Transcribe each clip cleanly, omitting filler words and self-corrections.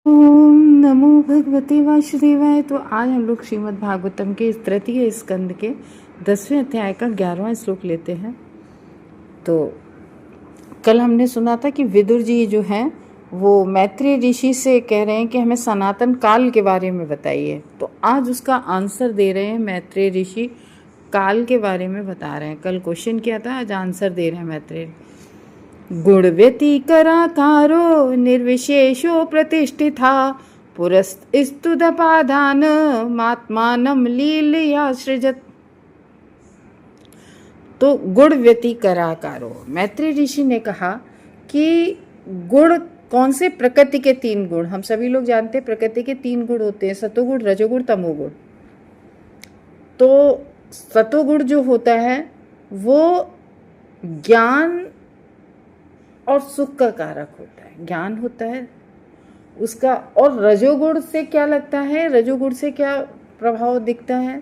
ओम नमो भगवते वासुदेवाय। तो आज हम लोग श्रीमद् भागवतम के इस तृतीय स्कंद के 10वें अध्याय का 11वां श्लोक लेते हैं। तो कल हमने सुना था कि विदुर जी जो हैं वो मैत्रेय ऋषि से कह रहे हैं कि हमें सनातन काल के बारे में बताइए। तो आज उसका आंसर दे रहे हैं मैत्रेय ऋषि, काल के बारे में बता रहे हैं। कल क्वेश्चन किया था, आज आंसर दे रहे हैं मैत्रेय। गुण व्यतिकराकारो निर्विशेषो प्रतिष्ठिता पुरस्तुदपादान मात्मानं लीलया सृजत। तो गुण व्यतिकराकारो, मैत्रेय ऋषि ने कहा कि गुण कौन से? प्रकृति के 3 गुण। हम सभी लोग जानते हैं प्रकृति के 3 गुण होते हैं, सतोगुण, रजोगुण, तमोगुण। तो सतोगुण जो होता है वो ज्ञान और सुख का कारक होता है, ज्ञान होता है उसका। और रजोगुण से क्या लगता है, रजोगुण से क्या प्रभाव दिखता है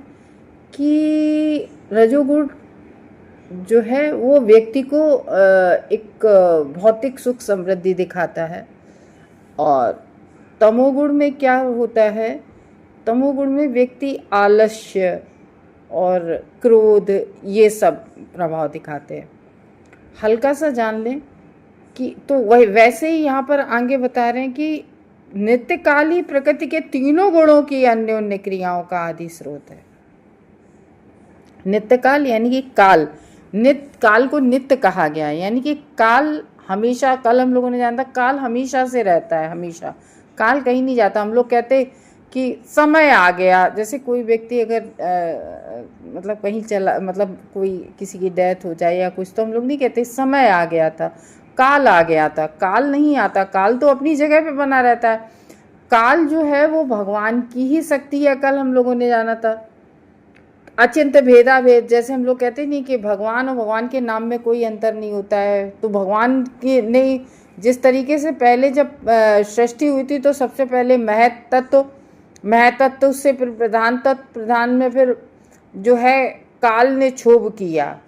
कि रजोगुण जो है वो व्यक्ति को एक भौतिक सुख समृद्धि दिखाता है। और तमोगुण में क्या होता है? तमोगुण में व्यक्ति आलस्य और क्रोध ये सब प्रभाव दिखाते हैं। हल्का सा जान लें कि तो वही वैसे ही यहाँ पर आगे बता रहे हैं कि नित्यकाल ही प्रकृति के 3 गुणों की अन्योन्य क्रियाओं का आदि स्रोत है। नित्यकाल यानी कि काल, नित्य काल को नित्य कहा गया है, यानी कि काल हमेशा, कल हम लोगों ने जाना था काल हमेशा से रहता है, हमेशा काल कहीं नहीं जाता। हम लोग कहते कि समय आ गया, जैसे कोई व्यक्ति अगर मतलब कहीं चला, मतलब कोई किसी की डेथ हो जाए या कुछ, तो हम लोग नहीं कहते समय आ गया था, काल आ गया था। काल नहीं आता, काल तो अपनी जगह पे बना रहता है। काल जो है वो भगवान की ही शक्ति है, कल हम लोगों ने जाना था। अचिंत्य भेदा भेद, जैसे हम लोग कहते नहीं कि भगवान और भगवान के नाम में कोई अंतर नहीं होता है। तो भगवान की ने जिस तरीके से पहले जब सृष्टि हुई थी तो सबसे पहले महतत्व से फिर प्रधान तत्व, प्रधान में फिर जो है काल ने क्षोभ किया।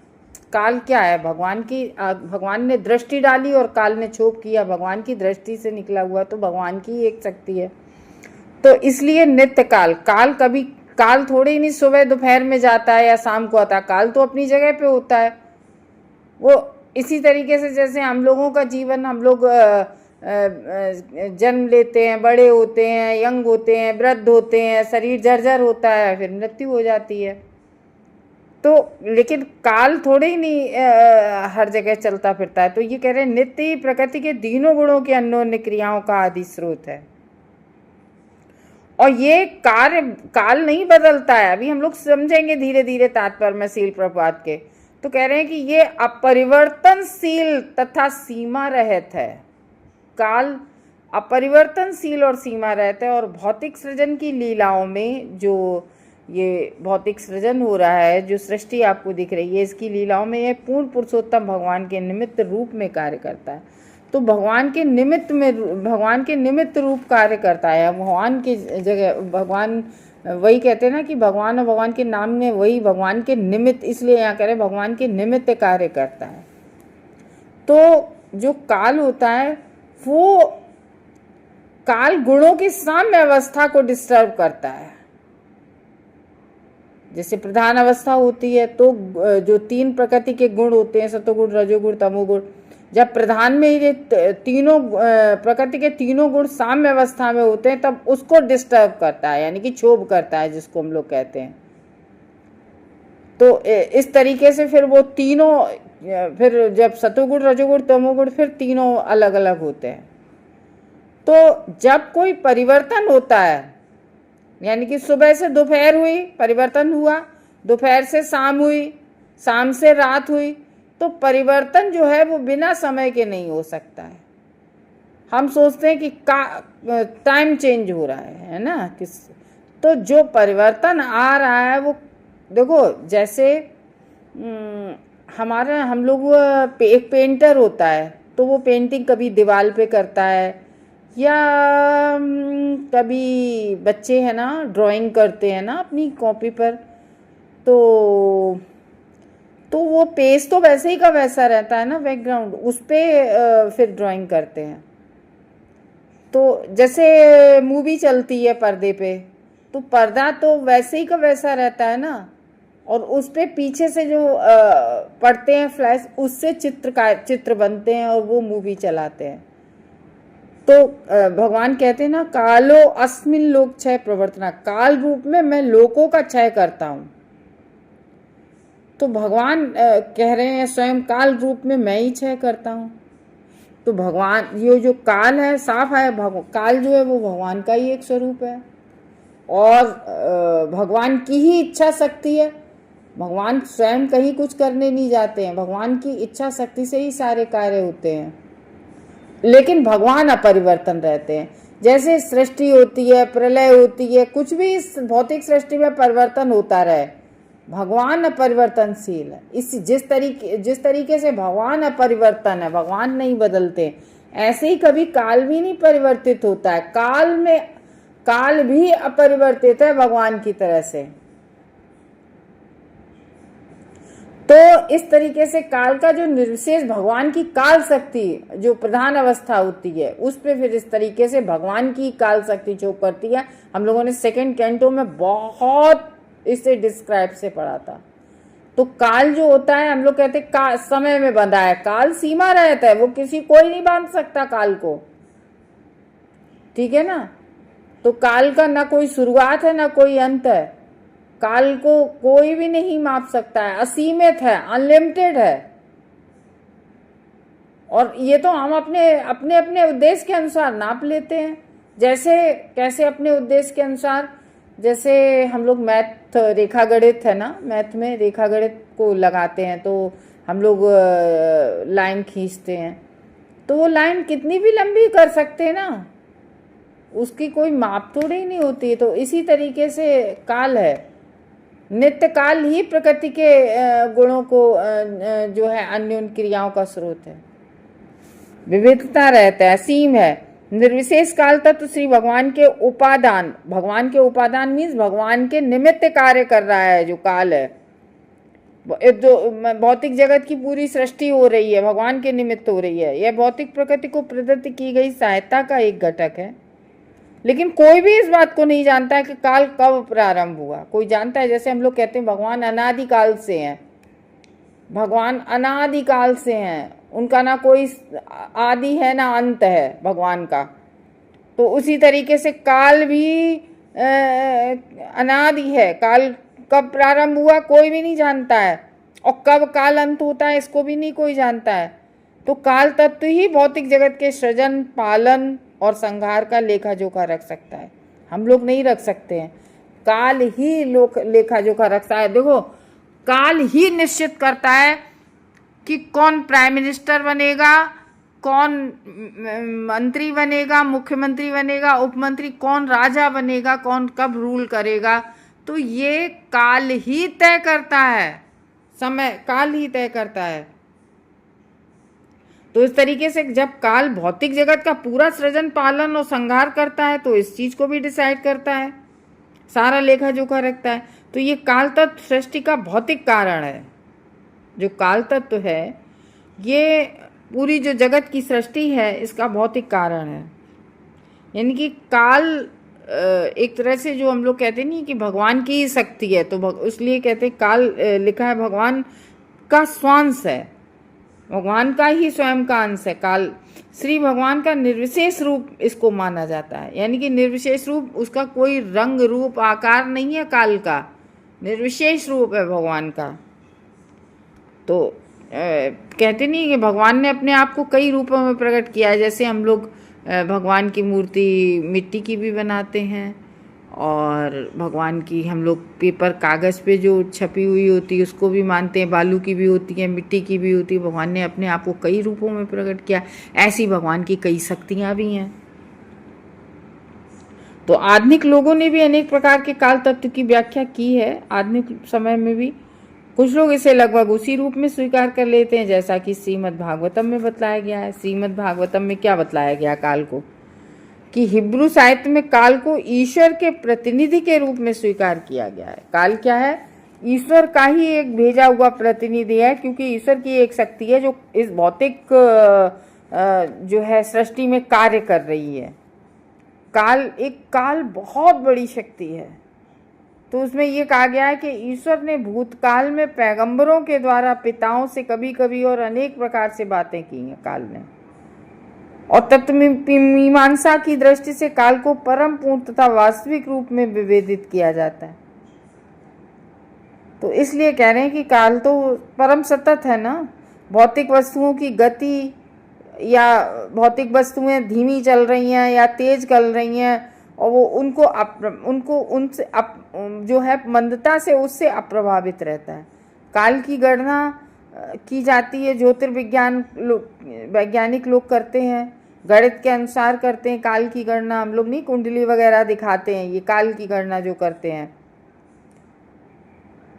काल क्या है? भगवान की, भगवान ने दृष्टि डाली और काल ने क्षोभ किया, भगवान की दृष्टि से निकला हुआ, तो भगवान की एक शक्ति है। तो इसलिए नित्य काल, काल कभी, काल थोड़े ही नहीं सुबह दोपहर में जाता है या शाम को आता है, काल तो अपनी जगह पे होता है। वो इसी तरीके से जैसे हम लोगों का जीवन, हम लोग जन्म लेते हैं, बड़े होते हैं, यंग होते हैं, वृद्ध होते हैं, शरीर जर्जर होता है, फिर मृत्यु हो जाती है। तो लेकिन काल थोड़े ही नहीं हर जगह चलता फिरता है। तो ये कह रहे हैं नित्य ही प्रकृति के 3 गुणों की अन्योन्य क्रियाओं का आदि स्रोत है। और ये कार्य काल नहीं बदलता है, अभी हम लोग समझेंगे धीरे धीरे तात्पर्य में शील प्रभुपाद के। तो कह रहे हैं कि ये अपरिवर्तनशील तथा सीमा रहित है। काल अपरिवर्तनशील और सीमा रहित है। और भौतिक सृजन की लीलाओं में जो ये भौतिक सृजन हो रहा है, जो सृष्टि आपको दिख रही है, इसकी लीलाओं में ये पूर्ण पुरुषोत्तम भगवान के निमित्त रूप में कार्य करता है। तो भगवान के निमित्त में, भगवान के निमित्त रूप कार्य करता है। भगवान की जगह भगवान, वही कहते हैं ना कि भगवान और भगवान के नाम में वही भगवान के निमित्त, इसलिए यहाँ कह रहे भगवान के निमित्त कार्य करता है। तो जो काल होता है वो काल गुणों की साम्य अवस्था को डिस्टर्ब करता है। जैसे प्रधान अवस्था होती है तो जो 3 प्रकृति के गुण होते हैं, सतोगुण, रजोगुण, तमोगुण, जब प्रधान में ये तीनों प्रकृति के 3 गुण साम्य अवस्था में होते हैं तब उसको डिस्टर्ब करता है, यानी कि क्षोभ करता है, जिसको हम लोग कहते हैं। तो इस तरीके से फिर वो तीनों, फिर जब सतोगुण, रजोगुण, तमोगुण, फिर तीनों अलग अलग होते हैं। तो जब कोई परिवर्तन होता है, यानी कि सुबह से दोपहर हुई, परिवर्तन हुआ, दोपहर से शाम हुई, शाम से रात हुई, तो परिवर्तन जो है वो बिना समय के नहीं हो सकता है। हम सोचते हैं कि टाइम चेंज हो रहा है ना, किस, तो जो परिवर्तन आ रहा है वो देखो, जैसे हमारा, हम लोग एक पेंटर होता है तो वो पेंटिंग कभी दीवार पे करता है, या कभी बच्चे हैं ना ड्राइंग करते हैं ना अपनी कॉपी पर, तो वो पेज तो वैसे ही का वैसा रहता है ना, बैकग्राउंड, उस पर फिर ड्राइंग करते हैं। तो जैसे मूवी चलती है पर्दे पे, तो पर्दा तो वैसे ही का वैसा रहता है ना, और उस पे पीछे से जो पड़ते हैं फ्लैश, उससे चित्र बनते हैं और वो मूवी चलाते हैं। तो भगवान कहते हैं ना, कालो अस्मिन लोक क्षय प्रवर्तना, काल रूप में मैं लोकों का क्षय करता हूं। तो भगवान कह रहे हैं स्वयं काल रूप में मैं ही क्षय करता हूं। तो भगवान, ये जो काल है साफ है, काल जो है वो भगवान का ही एक स्वरूप है, और भगवान की ही इच्छा शक्ति है। भगवान स्वयं कहीं कुछ करने नहीं जाते हैं, भगवान की इच्छा शक्ति से ही सारे कार्य होते हैं। लेकिन भगवान अपरिवर्तन रहते हैं। जैसे सृष्टि होती है, प्रलय होती है, कुछ भी इस भौतिक सृष्टि में परिवर्तन होता रहे, भगवान अपरिवर्तनशील है। जिस तरीके से भगवान अपरिवर्तन है, भगवान नहीं बदलते, ऐसे ही कभी काल भी नहीं परिवर्तित होता है। काल भी अपरिवर्तित है भगवान की तरह से। तो इस तरीके से काल का जो निर्विशेष भगवान की काल शक्ति जो प्रधान अवस्था होती है, उस पे फिर इस तरीके से भगवान की काल शक्ति चोक करती है। हम लोगों ने सेकंड कैंटो में बहुत इसे डिस्क्राइब से पढ़ा था। तो काल जो होता है, हम लोग कहते हैं समय में बंधा है, काल सीमा रहता है, वो कोई नहीं बांध सकता काल को, ठीक है ना। तो काल का ना कोई शुरुआत है ना कोई अंत है, काल को कोई भी नहीं माप सकता है, असीमित है, अनलिमिटेड है। और ये तो हम अपने अपने अपने उद्देश्य के अनुसार नाप लेते हैं। कैसे अपने उद्देश्य के अनुसार, जैसे हम लोग मैथ रेखा गणित है ना, मैथ में रेखा गणित को लगाते हैं, तो हम लोग लाइन खींचते हैं, तो वो लाइन कितनी भी लंबी कर सकते हैं ना, उसकी कोई माप थोड़ी नहीं होती। तो इसी तरीके से काल है, नित्य काल ही प्रकृति के गुणों को जो है अन्य उन क्रियाओं का स्रोत है, विविधता रहता है, असीम है। निर्विशेष काल तत्व श्री भगवान के उपादान मीन्स भगवान के निमित्त कार्य कर रहा है। जो काल है, जो भौतिक जगत की पूरी सृष्टि हो रही है, भगवान के निमित्त हो रही है। यह भौतिक प्रकृति को प्रदत्त की गई सहायता का एक घटक है। लेकिन कोई भी इस बात को नहीं जानता है कि काल कब प्रारंभ हुआ। कोई जानता है, जैसे हम लोग कहते हैं भगवान अनादिकाल से हैं, भगवान अनादिकाल से हैं, उनका ना कोई आदि है ना अंत है भगवान का। तो उसी तरीके से काल भी अनादि है, काल कब प्रारंभ हुआ कोई भी नहीं जानता है, और कब काल अंत होता है इसको भी नहीं कोई जानता है। तो काल तत्व ही भौतिक जगत के सृजन, पालन और संहार का लेखा जोखा रख सकता है, हम लोग नहीं रख सकते हैं। काल ही लेखा जोखा रखता है। देखो, काल ही निश्चित करता है कि कौन प्राइम मिनिस्टर बनेगा, कौन मंत्री बनेगा, मुख्यमंत्री बनेगा, उपमंत्री, कौन राजा बनेगा, कौन कब रूल करेगा। तो ये काल ही तय करता है, समय काल ही तय करता है। तो इस तरीके से जब काल भौतिक जगत का पूरा सृजन, पालन और संहार करता है, तो इस चीज को भी डिसाइड करता है, सारा लेखा जोखा रखता है। तो ये काल तत्व सृष्टि का भौतिक कारण है। जो काल तत्व है, ये पूरी जो जगत की सृष्टि है, इसका भौतिक कारण है। यानी कि काल एक तरह से जो हम लोग कहते नहीं कि भगवान की ही शक्ति है, तो इसलिए कहते काल लिखा है भगवान का स्वांश है, भगवान का ही स्वयं का अंश है काल। श्री भगवान का निर्विशेष रूप इसको माना जाता है। यानी कि निर्विशेष रूप, उसका कोई रंग रूप आकार नहीं है, काल का निर्विशेष रूप है भगवान का। तो कहते नहीं कि भगवान ने अपने आप को कई रूपों में प्रकट किया है। जैसे हम लोग भगवान की मूर्ति मिट्टी की भी बनाते हैं, और भगवान की हम लोग पेपर कागज़ पे जो छपी हुई होती है उसको भी मानते हैं, बालू की भी होती है, मिट्टी की भी होती है। भगवान ने अपने आप को कई रूपों में प्रकट किया। ऐसी भगवान की कई शक्तियाँ भी हैं। तो आधुनिक लोगों ने भी अनेक प्रकार के काल तत्व की व्याख्या की है। आधुनिक समय में भी कुछ लोग इसे लगभग उसी रूप में स्वीकार कर लेते हैं जैसा कि श्रीमद् भागवतम में बतलाया गया है। श्रीमद् भागवतम में क्या बतलाया गया काल को, कि हिब्रू साहित्य में काल को ईश्वर के प्रतिनिधि के रूप में स्वीकार किया गया है। काल क्या है? ईश्वर का ही एक भेजा हुआ प्रतिनिधि है, क्योंकि ईश्वर की एक शक्ति है जो इस भौतिक जो है सृष्टि में कार्य कर रही है। काल बहुत बड़ी शक्ति है। तो उसमें ये कहा गया है कि ईश्वर ने भूतकाल में पैगंबरों के द्वारा पिताओं से कभी कभी और अनेक प्रकार से बातें की हैं काल ने। और तत्व मीमांसा की दृष्टि से काल को परम पूर्ण तथा वास्तविक रूप में विभेदित किया जाता है। तो इसलिए कह रहे हैं कि काल तो परम सतत है ना। भौतिक वस्तुओं की गति या भौतिक वस्तुएं धीमी चल रही हैं या तेज चल रही हैं, और वो उनको उनसे जो है मंदता से उससे अप्रभावित रहता है। काल की गणना की जाती है, ज्योतिर्विज्ञान वैज्ञानिक लोग करते हैं, गणित के अनुसार करते हैं काल की गणना। हम लोग नहीं कुंडली वगैरह दिखाते हैं, ये काल की गणना जो करते हैं।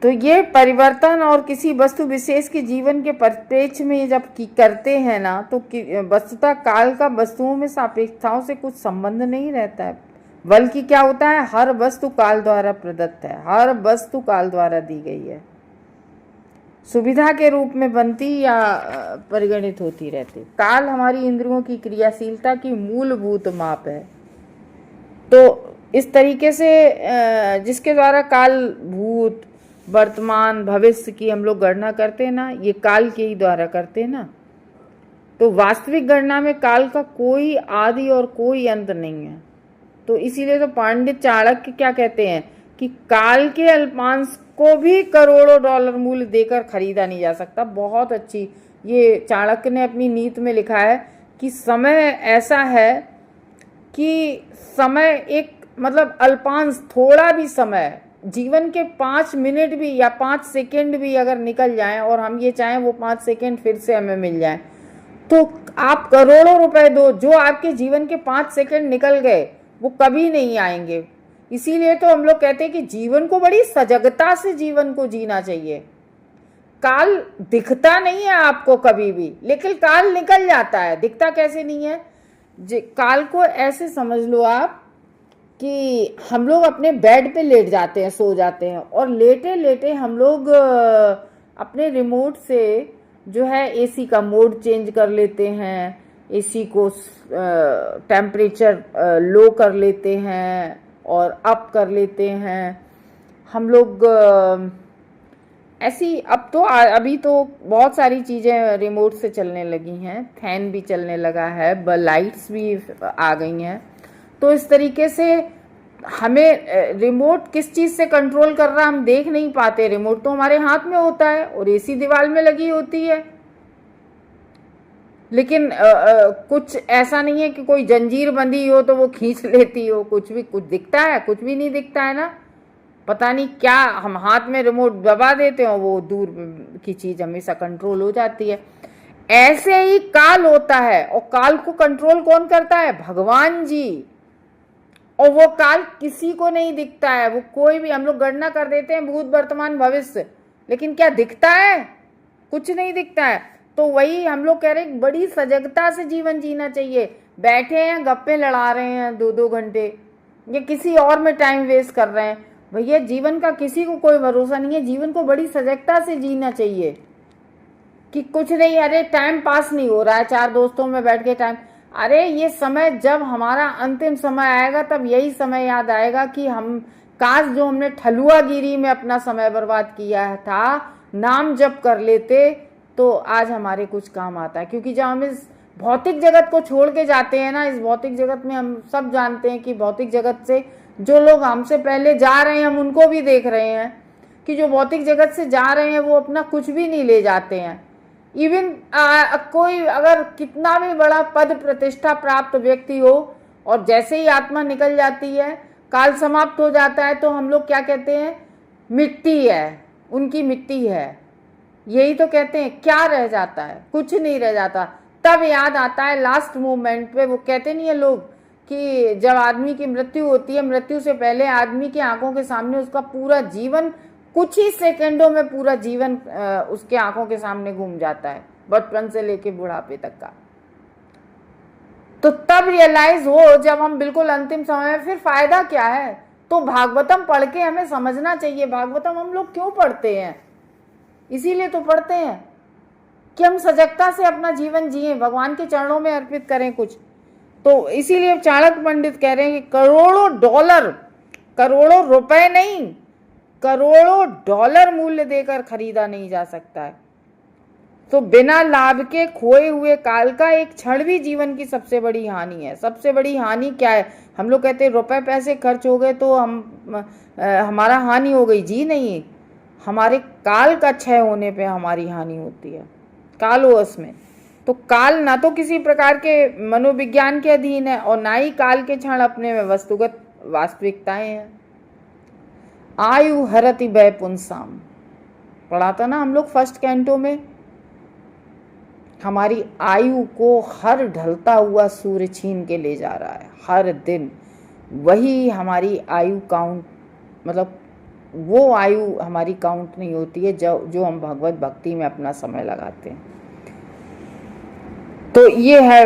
तो ये परिवर्तन और किसी वस्तु विशेष के जीवन के परिप्रेक्ष्य में जब करते हैं ना, तो वस्तुतः काल का वस्तुओं में सापेक्षताओं से कुछ संबंध नहीं रहता है, बल्कि क्या होता है, हर वस्तु काल द्वारा प्रदत्त है, हर वस्तु काल द्वारा दी गई है, सुविधा के रूप में बनती या परिगणित होती रहती। काल हमारी इंद्रियों की क्रियाशीलता की मूलभूत माप है। तो इस तरीके से जिसके द्वारा काल, भूत, वर्तमान, भविष्य की हम लोग गणना करते हैं ना, ये काल के ही द्वारा करते हैं ना। तो वास्तविक गणना में काल का कोई आदि और कोई अंत नहीं है। तो इसीलिए तो पंडित चाणक्य क्या कहते हैं कि काल के अल्पांश को भी करोड़ों डॉलर मूल्य देकर खरीदा नहीं जा सकता। बहुत अच्छी, ये चाणक्य ने अपनी नीति में लिखा है कि समय ऐसा है कि समय एक मतलब अल्पांश, थोड़ा भी समय, जीवन के 5 मिनट भी या 5 सेकंड भी अगर निकल जाएं और हम ये चाहें वो 5 सेकंड फिर से हमें मिल जाएं, तो आप करोड़ों रुपए दो, जो आपके जीवन के 5 सेकंड निकल गए वो कभी नहीं आएंगे। इसीलिए तो हम लोग कहते हैं कि जीवन को बड़ी सजगता से जीवन को जीना चाहिए। काल दिखता नहीं है आपको कभी भी, लेकिन काल निकल जाता है। दिखता कैसे नहीं है? काल को ऐसे समझ लो आप कि हम लोग अपने बेड पे लेट जाते हैं, सो जाते हैं, और लेटे लेटे हम लोग अपने रिमोट से जो है एसी का मोड चेंज कर लेते हैं, एसी को टेम्परेचर लो कर लेते हैं और अप कर लेते हैं हम लोग। ऐसी अब तो अभी तो बहुत सारी चीज़ें रिमोट से चलने लगी हैं, फैन भी चलने लगा है, लाइट्स भी आ गई हैं। तो इस तरीके से हमें रिमोट किस चीज़ से कंट्रोल कर रहा हम देख नहीं पाते। रिमोट तो हमारे हाथ में होता है और एसी दीवार में लगी होती है, लेकिन कुछ ऐसा नहीं है कि कोई जंजीर बंधी हो तो वो खींच लेती हो। कुछ दिखता है? कुछ भी नहीं दिखता है ना। पता नहीं क्या हम हाथ में रिमोट दबा देते हो, वो दूर की चीज़ हमेशा कंट्रोल हो जाती है। ऐसे ही काल होता है, और काल को कंट्रोल कौन करता है? भगवान जी। और वो काल किसी को नहीं दिखता है। वो कोई भी, हम लोग गणना कर देते हैं भूत, वर्तमान, भविष्य, लेकिन क्या दिखता है? कुछ नहीं दिखता है। तो वही हम लोग कह रहे हैं, बड़ी सजगता से जीवन जीना चाहिए। बैठे हैं गप्पे लड़ा रहे हैं 2-2 घंटे, या किसी और में टाइम वेस्ट कर रहे हैं, भैया जीवन का किसी को कोई भरोसा नहीं है। जीवन को बड़ी सजगता से जीना चाहिए कि कुछ नहीं, अरे टाइम पास नहीं हो रहा है, 4 दोस्तों में बैठ के टाइम, अरे ये समय जब हमारा अंतिम समय आएगा तब यही समय याद आएगा कि हम काश जो हमने ठलुआगिरी में अपना समय बर्बाद किया था, नाम जप कर लेते तो आज हमारे कुछ काम आता है। क्योंकि जब हम इस भौतिक जगत को छोड़ के जाते हैं ना, इस भौतिक जगत में हम सब जानते हैं कि भौतिक जगत से जो लोग हमसे पहले जा रहे हैं, हम उनको भी देख रहे हैं कि जो भौतिक जगत से जा रहे हैं वो अपना कुछ भी नहीं ले जाते हैं। इवन कोई अगर कितना भी बड़ा पद प्रतिष्ठा प्राप्त व्यक्ति हो, और जैसे ही आत्मा निकल जाती है, काल समाप्त हो जाता है, तो हम लोग क्या कहते हैं? मिट्टी है, उनकी मिट्टी है, यही तो कहते हैं। क्या रह जाता है? कुछ नहीं रह जाता। तब याद आता है लास्ट मोमेंट पे। वो कहते नहीं है लोग कि जब आदमी की मृत्यु होती है, मृत्यु से पहले आदमी की आंखों के सामने उसका पूरा जीवन, कुछ ही सेकंडों में पूरा जीवन उसके आंखों के सामने घूम जाता है, बचपन से लेके बुढ़ापे तक का। तो तब रियलाइज हो जब हम बिल्कुल अंतिम समय में, फिर फायदा क्या है? तो भागवतम पढ़ के हमें समझना चाहिए। भागवतम हम लोग क्यों पढ़ते हैं? इसीलिए तो पढ़ते हैं कि हम सजगता से अपना जीवन जिए, भगवान के चरणों में अर्पित करें कुछ। तो इसीलिए चाणक्य पंडित कह रहे हैं कि करोड़ों डॉलर, करोड़ों रुपए नहीं, करोड़ों डॉलर मूल्य देकर खरीदा नहीं जा सकता है। तो बिना लाभ के खोए हुए काल का एक क्षण भी जीवन की सबसे बड़ी हानि है। सबसे बड़ी हानि क्या है? हम लोग कहते हैं रुपए पैसे खर्च हो गए तो हमारा हानि हो गई। जी नहीं, हमारे काल का क्षय होने पे हमारी हानि होती है, कालोस में। तो काल ना तो किसी प्रकार के मनोविज्ञान के अधीन है और ना ही काल के क्षण अपने में वस्तुगत वास्तविकताएं हैं। आयु हरति वै पुंसाम, पढ़ा था ना हम लोग फर्स्ट कैंटो में। हमारी आयु को हर ढलता हुआ सूर्य छीन के ले जा रहा है हर दिन। वही हमारी आयु काउंट, मतलब वो आयु हमारी काउंट नहीं होती है जो हम भगवत भक्ति में अपना समय लगाते हैं। तो ये है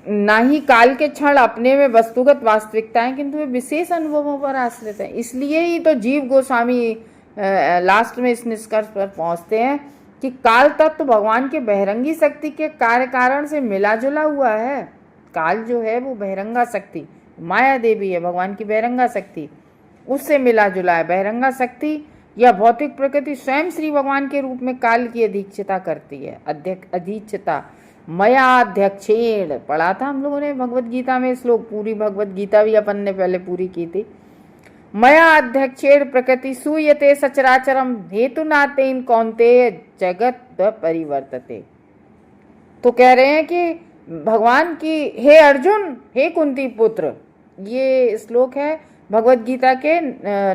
ना ही काल के क्षण अपने में वस्तुगत वास्तविकताएं, किंतु वे विशेष अनुभवों पर आश्रित हैं। इसलिए ही तो जीव गोस्वामी लास्ट में इस निष्कर्ष पर पहुंचते हैं कि काल तत्व भगवान के बहिरंगी शक्ति के कार्य कारण से मिला जुला हुआ है। काल जो है वो बहिरंगा शक्ति, माया देवी है भगवान की बहिरंगा शक्ति, उससे मिला जुला है। बहिरंगा शक्ति या भौतिक प्रकृति स्वयं श्री भगवान के रूप में काल की अधीक्षता करती है। अधीक्षता मया अध्यक्षेण, पढ़ा था हम लोगों ने भगवत गीता में श्लोक, पूरी भगवत गीता भी अपन ने पहले पूरी की थी। मया अध्यक्षेण प्रकृति सूयते सचराचरम हेतु नातेन कौन्तेय जगत परिवर्तते। तो कह रहे हैं कि भगवान की, हे अर्जुन, हे कुंती पुत्र, ये श्लोक है भगवत गीता के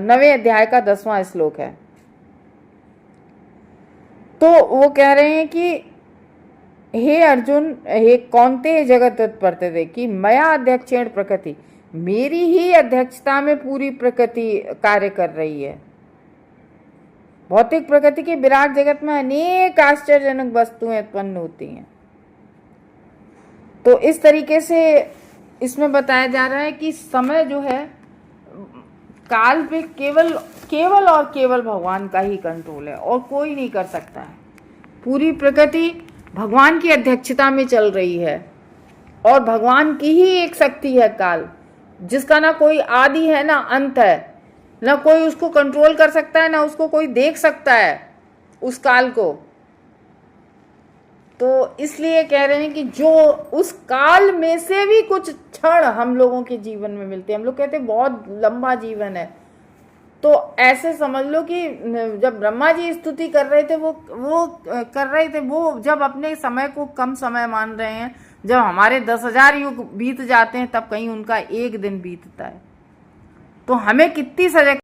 9वें अध्याय का 10वां श्लोक है। तो वो कह रहे हैं कि हे अर्जुन, हे कौन्तेय जगत उत्पत्ति, कि मया अध्यक्षेण प्रकृति, मेरी ही अध्यक्षता में पूरी प्रकृति कार्य कर रही है। भौतिक प्रकृति के विराट जगत में अनेक आश्चर्यजनक वस्तुएं उत्पन्न होती हैं। तो इस तरीके से इसमें बताया जा रहा है कि समय जो है, काल पे केवल और केवल भगवान का ही कंट्रोल है और कोई नहीं कर सकता है। पूरी प्रकृति भगवान की अध्यक्षता में चल रही है और भगवान की ही एक शक्ति है काल, जिसका ना कोई आदि है ना अंत है, ना कोई उसको कंट्रोल कर सकता है, ना उसको कोई देख सकता है उस काल को। तो इसलिए कह रहे हैं कि जो उस काल में से भी कुछ क्षण हम लोगों के जीवन में मिलते हैं। हम लोग कहते हैं बहुत लंबा जीवन है, तो ऐसे समझ लो कि जब ब्रह्मा जी स्तुति कर रहे थे, वो जब अपने समय को कम समय मान रहे हैं, जब हमारे 10,000 युग बीत जाते हैं तब कहीं उनका एक दिन बीतता है। तो हमें कितनी सजग